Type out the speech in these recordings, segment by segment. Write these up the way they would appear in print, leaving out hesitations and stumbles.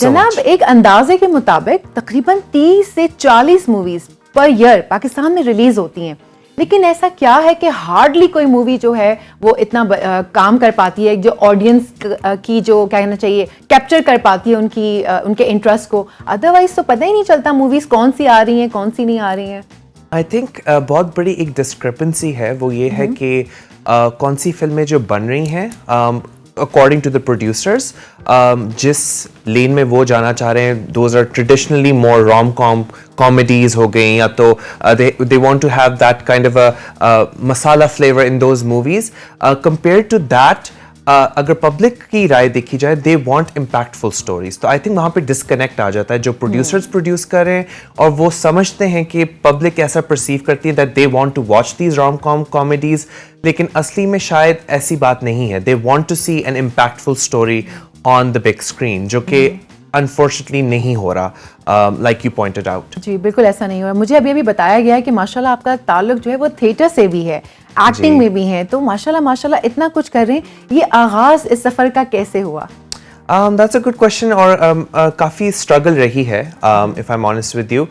जनाब, एक अंदाजे के मुताबिक तकरीबन 30 से 40 मूवीज पर ईयर पाकिस्तान में रिलीज होती हैं, लेकिन ऐसा क्या है कि हार्डली कोई मूवी जो है वो इतना काम कर पाती है, जो ऑडियंस की जो कहना चाहिए कैप्चर कर पाती है उनके इंटरेस्ट को. अदरवाइज तो पता ही नहीं चलता मूवीज कौन सी आ रही हैं कौन सी नहीं आ रही हैं. आई थिंक बहुत बड़ी एक डिस्क्रिपेंसी है, वो ये है कि कौन सी फिल्में जो बन रही हैं अकॉर्डिंग टू द प्रोड्यूसर्स, जिस लेन में वो जाना चाह रहे हैं, those are traditionally more rom com comedies हो गई, या तो they want to have that kind of a masala flavour in those movies. Compare to that, अगर पब्लिक की राय देखी जाए, दे वांट इम्पैक्टफुल स्टोरीज. तो आई थिंक वहाँ पे डिस्कनेक्ट आ जाता है. जो प्रोड्यूसर्स प्रोड्यूस कर रहे हैं और वो समझते हैं कि पब्लिक ऐसा परसीव करती है that they want to watch these rom com comedies, लेकिन असली में शायद ऐसी बात नहीं है. They want to see an impactful story on the big screen, जो कि अनफॉर्चुनेटली नहीं हो रहा, लाइक यू पॉइंटेड आउट. जी बिल्कुल ऐसा नहीं हुआ. मुझे अभी बताया गया है कि माशाल्लाह आपका ताल्लुक जो है वो थिएटर से भी है, एक्टिंग में भी है, तो माशाल्लाह इतना कुछ कर रहे हैं. ये आगाज इस सफ़र का कैसे हुआ? That's a good question. और काफ़ी स्ट्रगल रही है, if I'm honest with you.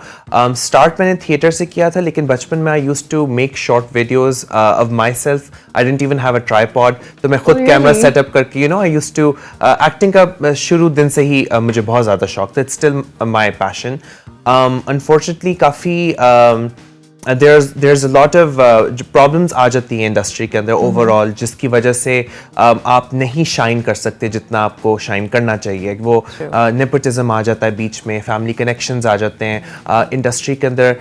Start मैंने थिएटर से किया था, लेकिन बचपन में I used to make short videos of myself. I didn't even have a tripod. तो मैं खुद कैमरा सेटअप करके I used to एक्टिंग का शुरू दिन से ही मुझे बहुत ज़्यादा शौक था. It's still my passion. Unfortunately काफ़ी there's a lot of problems आ जाती हैं इंडस्ट्री के अंदर ओवरऑल, जिसकी वजह से आप नहीं शाइन कर सकते जितना आपको शाइन करना चाहिए. वो नेपोटिज्म आ जाता है बीच में, फैमिली कनेक्शंस आ जाते हैं इंडस्ट्री के अंदर.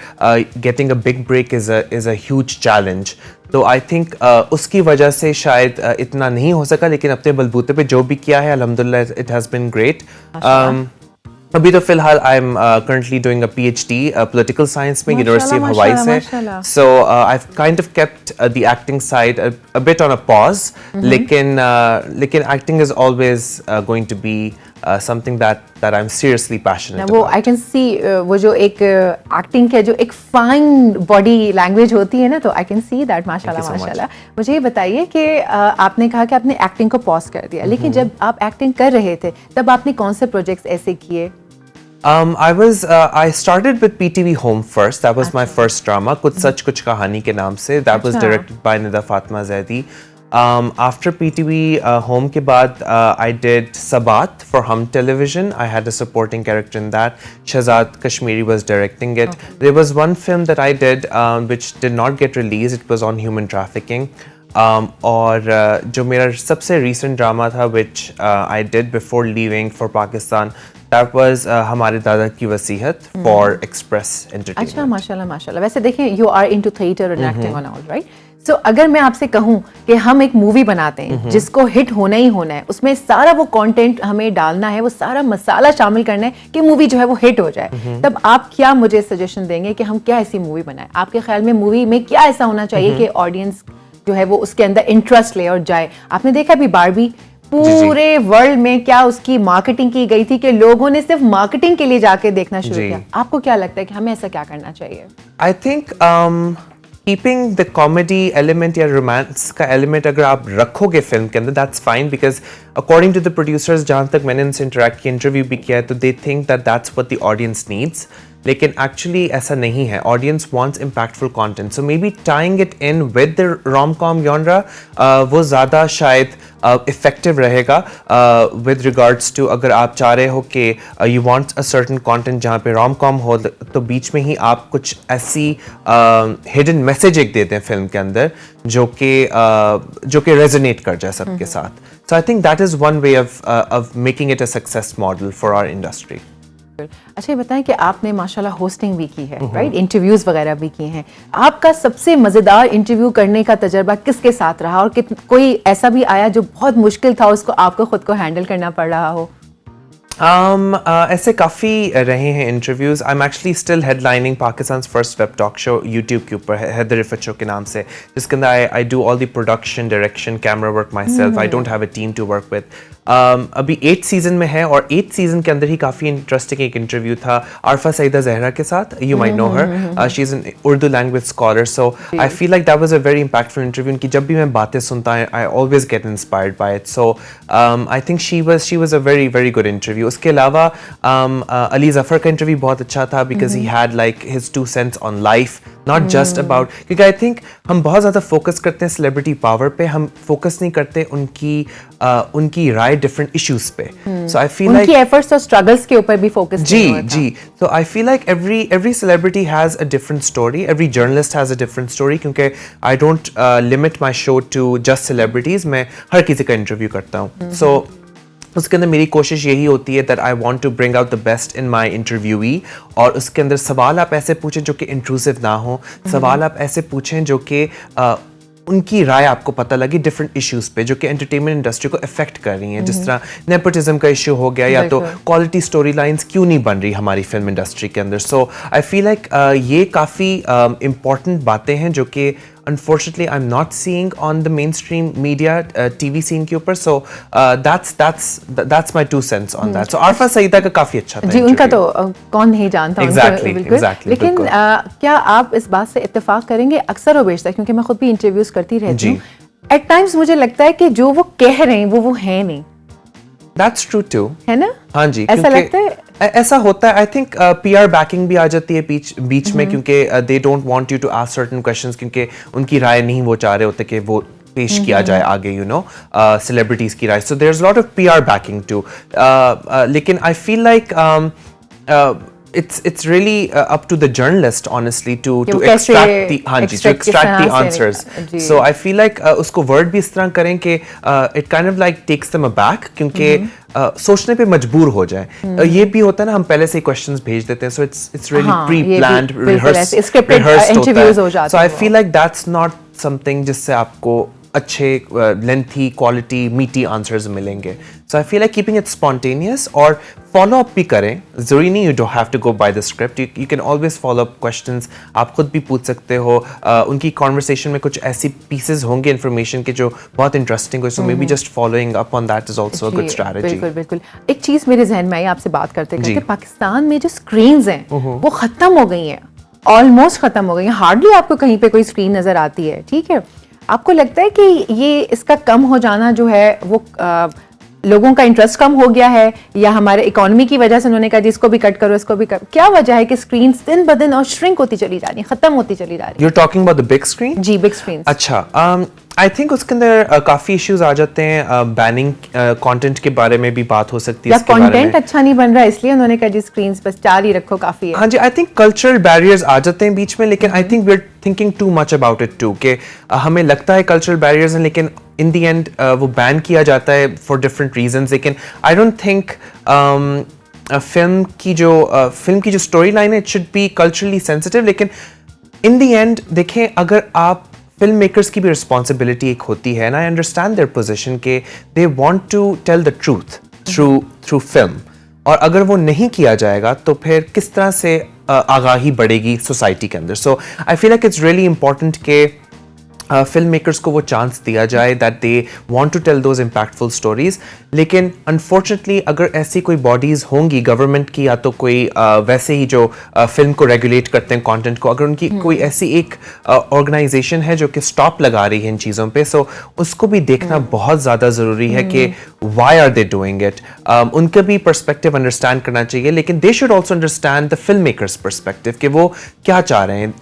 Getting a big break is a huge challenge. तो आई थिंक उसकी वजह से शायद इतना नहीं हो सका, लेकिन अपने बलबूते पे जो भी किया है अल्हम्दुलिल्लाह इट हैज़ बिन ग्रेट. अभी तो फिलहाल I am currently doing a PhD political science में यूनिवर्सिटी ऑफ हवाई से. So I have kind of kept the acting side a bit on a pause, लेकिन acting is always going to be something that I'm seriously passionate वो about. I can see वो जो एक acting के जो एक fine body language होती है ना, तो I can see that माशाल्लाह. मुझे ये बताइए कि आपने कहा कि आपने एक्टिंग को पॉज कर दिया, लेकिन जब आप एक्टिंग कर रहे थे तब आपने कौन से प्रोजेक्ट्स ऐसे किए? I started with PTV Home first. That was my first drama, कुछ सच कुछ कहानी के नाम से. That was directed by Nida Fatma Zaidi. After PTV Home के बाद I did Sabat for Hum Television. I had a supporting character in that. Shahzad Kashmiri was directing it. Okay. There was one film that I did which did not get released. It was on human trafficking. और जो मेरा सबसे recent drama था which I did before leaving for Pakistan, that was हमारे दादा की वसीयत for Express Entertainment. अच्छा, माशाल्लाह. वैसे देखें, you are into theatre and acting and all, right? So, अगर मैं आपसे कहूँ कि हम एक मूवी बनाते हैं जिसको हिट होना ही होना है, उसमें सारा वो कंटेंट हमें डालना है, वो सारा मसाला शामिल करना है कि मूवी जो है वो हिट हो जाए, तब आप क्या मुझे सजेशन देंगे कि हम क्या ऐसी मूवी बनाएं? आपके ख्याल में मूवी में क्या ऐसा होना चाहिए कि ऑडियंस जो है वो उसके अंदर इंटरेस्ट ले और जाए? आपने देखा अभी बारबी, पूरे वर्ल्ड में क्या उसकी मार्केटिंग की गई थी कि लोगों ने सिर्फ मार्केटिंग के लिए जाके देखना शुरू किया. आपको क्या लगता है कि हमें ऐसा क्या करना चाहिए? I think keeping the comedy element या रोमांस का एलिमेंट अगर आप रखोगे फिल्म के अंदर, that's fine, because according to the producers, जहाँ तक मैंने उनसे इंटरेक्ट किया, इंटरव्यू भी किया है, तो they think that that's what the audience needs. लेकिन एक्चुअली ऐसा नहीं है. Audience wants impactful content, so may be tying it in with the rom com genre वो ज़्यादा शायद इफेक्टिव रहेगा विद रिगार्ड्स टू अगर आप चाह रहे हो कि you want a certain content जहाँ पे रोम कॉम हो, तो बीच में ही आप कुछ ऐसी हिडन मैसेज एक देते हैं फिल्म के अंदर जो कि रेजोनेट कर जाए सबके साथ. So I think that is one way of making it a success model for our industry. अच्छा, ये बताएं कि आपने माशाल्लाह होस्टिंग भी की है, राइट? इंटरव्यूज वगैरह भी किए हैं. आपका सबसे मज़ेदार इंटरव्यू करने का तजर्बा किसके साथ रहा, और कोई ऐसा भी आया जो बहुत मुश्किल था, उसको आपको खुद को हैंडल करना पड़ रहा हो? ऐसे काफ़ी रहे हैं interviews. I am actually still headlining Pakistan first web talk show YouTube के ऊपर, हैदर रिफत शो के नाम से, जिसके अंदर I do all the production, direction, camera work myself. I don't have a team to work with. अभी 8th सीजन में है, और 8th सीजन के अंदर ही काफ़ी इंटरेस्टिंग एक इंटरव्यू था आरफा सईदा जहरा के साथ. You might know her, she is an Urdu language scholar. So I feel like that was a very impactful interview. उनकी जब भी मैं बातें सुनता हूँ, I always get inspired by it. So I think she was a very very good interview. उसके अलावा अली ज़फ़र का इंटरव्यू बहुत अच्छा था because he had like his 2 cents on life, not just about, क्योंकि आई थिंक हम बहुत ज़्यादा फोकस करते हैं सेलिब्रिटी पावर पे, हम फोकस नहीं करते उनकी राय डिफरेंट इश्यूज पे. सो आई फील उनकी एफर्ट्स और स्ट्रगल्स के ऊपर भी फोकस जी. So I feel like every celebrity has a different story. Every journalist has a different story. क्योंकि I don't limit my show to just celebrities. मैं हर किसी का इंटरव्यू करता हूँ. So उसके अंदर मेरी कोशिश यही होती है that I want to bring out the best in my interviewee. और उसके अंदर सवाल आप ऐसे पूछें जो कि इंट्रूसिव ना हो, सवाल आप ऐसे पूछें जो कि उनकी राय आपको पता लगी डिफरेंट इश्यूज पे जो कि एंटरटेनमेंट इंडस्ट्री को इफेक्ट कर रही हैं. जिस तरह नेपोटिज्म का इशू हो गया या तो क्वालिटी स्टोरी लाइन्स क्यों नहीं बन रही हमारी फिल्म इंडस्ट्री के अंदर. सो आई फील लाइक ये काफ़ी इम्पॉर्टेंट बातें हैं जो कि unfortunately I'm not seeing on the mainstream media TV scene के ऊपर. So that's my 2 cents on that. So Arfa Saeeda का काफ़ी अच्छा था जी. उनका तो कौन नहीं जानता. Exactly. लेकिन क्या आप इस बात से इत्तेफाक करेंगे, अक्सर और बेशतर, क्योंकि मैं खुद भी इंटरव्यूज करती रहती हूँ, एट टाइम्स मुझे लगता है कि जो वो कह रहे हैं वो है नहीं. That's true too. है ना? हाँ जी. ऐसा लगता है. ऐसा होता है. आई थिंक PR बैकिंग भी आ जाती है बीच में, क्योंकि they don't want you to ask certain questions, क्योंकि उनकी राय नहीं वो चाह रहे होते कि वो पेश किया जाए आगे, यू नो, सेलिब्रिटीज की राय. So there is lot of PR backing too. लेकिन I feel like it's really up to the journalist honestly to extract the answers. So I feel like उसको word भी इस तरह करें कि it kind of like takes them aback, क्योंकि सोचने पे मजबूर हो जाए. ये भी होता है ना, हम पहले से क्वेश्चंस भेज देते हैं, so it's really pre-planned, rehearsed होता है. So I feel like that's not something जिससे आपको अच्छे लेंथी क्वालिटी मीटी आंसर्स मिलेंगे. So I feel like keeping it spontaneous और फॉलो अप भी करें. ज़रूरी नहीं you don't have to go by the script. You can always follow up questions. आप खुद भी पूछ सकते हो. उनकी कॉन्वर्सेशन में कुछ ऐसी पीसेस होंगे इन्फॉर्मेशन के जो बहुत इंटरेस्टिंग हो. So maybe just following up on that is also a good strategy. बिल्कुल. एक चीज़ मेरे जहन में आई आपसे बात करते करते, पाकिस्तान में जो स्क्रीन्स हैं वो ख़त्म हो गई हैं, ऑलमोस्ट ख़त्म हो गई हैं. हार्डली आपको कहीं पे कोई स्क्रीन नज़र आती है. ठीक है, आपको लगता है कि ये इसका कम हो जाना जो है वो लोगों का इंटरेस्ट कम हो गया है, या हमारे इकोनॉमी की वजह से उन्होंने कहा जी इसको भी कट करो, इसको भी कट? क्या वजह है कि स्क्रीन दिन ब दिन और श्रिंक होती चली जा रही है, खत्म होती चली जा रही है? You're talking about the big screen? जी, बिग स्क्रीन. अच्छा, आई थिंक उसके अंदर काफ़ी इश्यूज आ जाते हैं. बैनिंग कंटेंट के बारे में भी बात हो सकती है. या कंटेंट अच्छा नहीं बन रहा है इसलिए उन्होंने कहा जी स्क्रीन्स बस 4 ही रखो, काफ़ी है. हाँ जी, आई थिंक कल्चरल बैरियर्स आ जाते हैं बीच में, लेकिन I think we are thinking too much about it too, कि हमें लगता है कल्चरल बैरियर्स हैं, लेकिन इन दी एंड वो बैन किया जाता है फॉर डिफरेंट रीजंस. लेकिन आई डोंट थिंक फिल्म की जो स्टोरी लाइन है it should be culturally sensitive. लेकिन इन दी एंड देखें, अगर आप फिल्म मेकर्स की भी रिस्पॉन्सिबिलिटी एक होती है, and I understand their position के they want to tell the truth through film, और अगर वो नहीं किया जाएगा तो फिर किस तरह से आगाही बढ़ेगी सोसाइटी के अंदर. So I feel like it's really important के फिल्म मेकर्स को वो चांस दिया जाए that they want to tell those impactful stories. लेकिन अनफॉर्चुनेटली अगर ऐसी कोई बॉडीज़ होंगी गवर्नमेंट की, या तो कोई वैसे ही जो फिल्म को रेगुलेट करते हैं कंटेंट को, अगर उनकी कोई ऐसी एक ऑर्गेनाइजेशन है जो कि स्टॉप लगा रही है इन चीज़ों पे, सो उसको भी देखना बहुत ज़्यादा ज़रूरी है कि why are they doing it. उनका भी पर्सपेक्टिव अंडरस्टैंड करना चाहिए, लेकिन they should also understand the film makers perspective कि वो क्या चाह रहे हैं.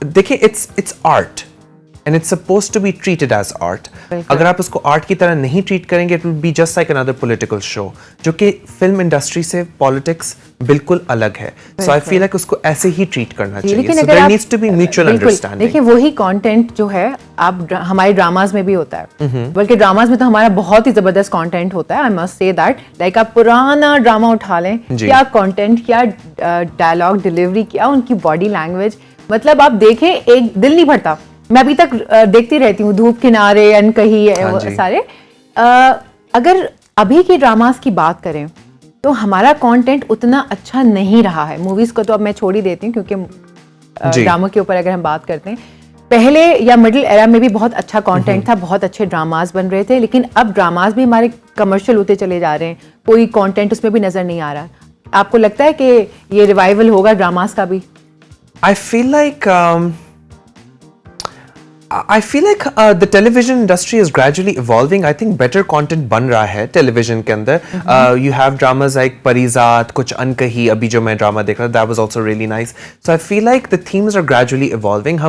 देखिए, it's art and it's supposed to be treated as art. अगर आप उसको आर्ट की तरह नहीं ट्रीट करेंगे, it will be just like another political show, जो कि फिल्म इंडस्ट्री से पॉलिटिक्स बिल्कुल अलग है. So I feel like उसको ऐसे ही ट्रीट करना चाहिए. So there needs to be mutual understanding. देखिए, वही कंटेंट जो है आप हमारे ड्रामाज में भी होता है, बल्कि ड्रामाज में तो हमारा बहुत ही जबरदस्त कंटेंट होता है. I must say that. Like आप पुराना ड्रामा उठा लें, क्या कंटेंट, क्या डायलॉग डिलीवरी, क्या उनकी बॉडी लैंग्वेज, मतलब आप देखें एक दिल नहीं भरता. मैं अभी तक देखती रहती हूँ, धूप किनारे, अनकही, सारे. अगर अभी की ड्रामास की बात करें तो हमारा कंटेंट उतना अच्छा नहीं रहा है. मूवीज को तो अब मैं छोड़ ही देती हूँ, क्योंकि ड्रामों के ऊपर अगर हम बात करते हैं, पहले या मिडिल एरा में भी बहुत अच्छा कंटेंट था, बहुत अच्छे ड्रामास बन रहे थे, लेकिन अब ड्रामास भी हमारे कमर्शियल होते चले जा रहे हैं, कोई कंटेंट उसमें भी नजर नहीं आ रहा. आपको लगता है कि ये रिवाइवल होगा ड्रामास का भी? आई feel like I feel like the television industry is gradually evolving. I think better content बन रहा है television के अंदर. You have dramas like Parizat, कुछ अनकही, अभी जो मैं drama देख रहा, that was also really nice. So I feel like the themes are gradually evolving.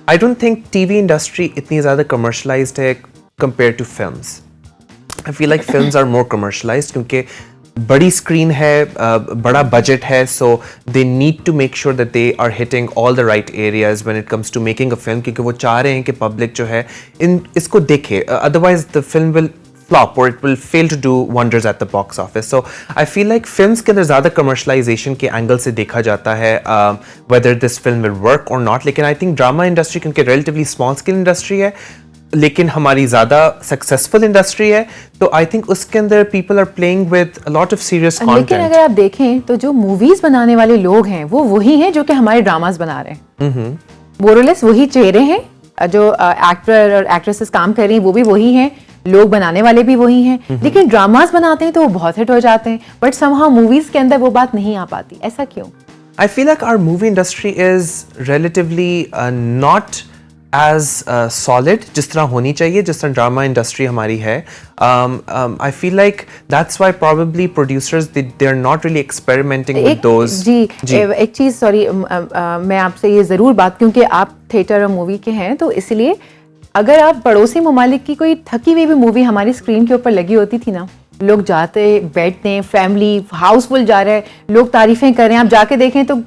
I don't think TV industry इतनी ज़्यादा commercialized है compared to films. I feel like films are more commercialized क्योंकि बड़ी screen है, बड़ा budget है, so they need to make sure that they are hitting all the right areas when it comes to making a film, क्योंकि वो चाह रहे हैं कि पब्लिक जो है इसको देखे, otherwise the film will flop or it will fail to do wonders at the box office. So I feel like films के अंदर ज़्यादा commercialization के angle से देखा जाता है whether this film will work or not. लेकिन I think drama industry क्योंकि relatively small scale industry है, लेकिन हमारी ज़्यादा सक्सेसफुल इंडस्ट्री है, तो आई थिंक उसके अंदर people are playing with a lot of serious content. लेकिन अगर आप देखें तो जो मूवीज बनाने वाले लोग हैं वो वही हैं जो कि हमारे ड्रामास बना रहे हैं. मोरलेस वही चेहरे हैं, जो एक्टर और एक्ट्रेसेस काम कर रही हैं वो भी वही हैं, लोग बनाने वाले भी वही हैं, लेकिन ड्रामास बनाते हैं तो वो बहुत हिट हो जाते हैं, बट समहाउ मूवीज के अंदर वो बात नहीं आ पाती. ऐसा क्यों? I feel like our movie industry is relatively not as solid जिस तरह होनी चाहिए, जिस तरह ड्रामा इंडस्ट्री हमारी है. I feel like that's why probably producers they are not really experimenting with those. जी एक चीज़, सॉरी मैं आपसे ये ज़रूर बात, क्योंकि आप थिएटर और मूवी के हैं, तो इसलिए अगर आप पड़ोसी ममालिक की कोई थकी हुई भी मूवी हमारी स्क्रीन के ऊपर लगी होती थी ना, लोग जाते बैठते हैं, फैमिली हाउसफुल जा रहे हैं, लोग तारीफें कर रहे हैं, आप जाके देखें तो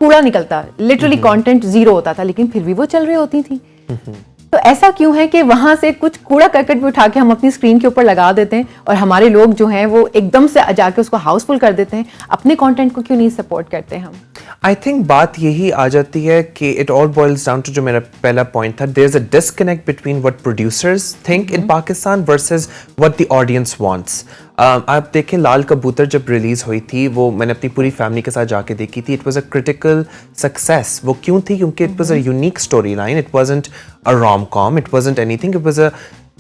कूड़ा निकलता, लिटरली कंटेंट जीरो होता था, लेकिन फिर भी वो चल रही होती थी. तो ऐसा क्यों है कि वहां से कुछ कूड़ा करकट भी उठा के हम अपनी स्क्रीन के ऊपर लगा देते हैं और हमारे लोग जो हैं वो एकदम से जाके उसको हाउसफुल कर देते हैं, अपने कंटेंट को क्यों नहीं सपोर्ट करते हम? आई थिंक बात यही आ जाती है कि it all boils down to, जो मेरा पहला पॉइंट था, there is a disconnect between what producers think in Pakistan versus what the audience wants. आप देखें लाल कबूतर जब रिलीज हुई थी, वो मैंने अपनी पूरी फैमिली के साथ जाके देखी थी. It was a critical success. वो क्यों थी? क्योंकि it was a unique story line. It wasn't a rom com, it wasn't anything, it was a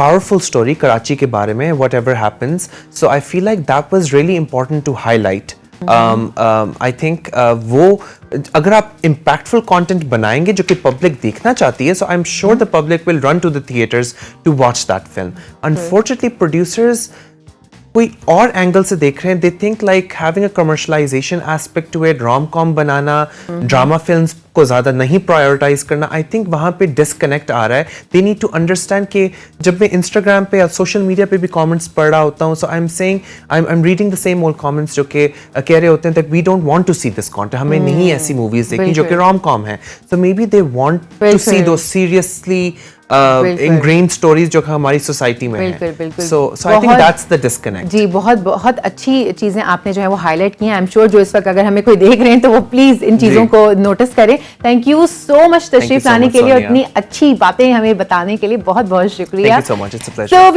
powerful story Karachi के बारे में, whatever happens. So I feel like that was really important to highlight. I think वो अगर आप impactful content बनाएंगे जो कि public देखना चाहती है, so I'm sure the public will run to the theaters to watch that film. Unfortunately, producers कोई और एंगल से देख रहे हैं. They think like having a commercialization aspect to it, rom com बनाना, ड्रामा फिल्म्स को ज़्यादा नहीं प्रायोरिटाइज करना. आई थिंक वहाँ पे डिस्कनेक्ट आ रहा है. दे नीड टू अंडरस्टैंड कि जब मैं इंस्टाग्राम पे या सोशल मीडिया पे भी कमेंट्स पढ़ रहा होता हूँ, so I am saying, I am reading the same old comments जो कि कह रहे होते हैं that we don't want to see this content. हमें नहीं ऐसी मूवीज देखनी जो कि रोम कॉम है. So maybe they want to see those seriously ingrained stories जो हमारी सोसाइटी में है. So I think that's the disconnect. जी बहुत अच्छी चीजें आपने जो है वो हाईलाइट की हैं. आई एम श्योर जो इस वक्त अगर हमें कोई देख रहे हैं तो वो प्लीज इन चीजों को नोटिस करें. थैंक यू सो मच तशरीफ लाने के लिए और इतनी अच्छी बातें हमें बताने के लिए. बहुत बहुत शुक्रिया. Thank you so much. It's a pleasure. So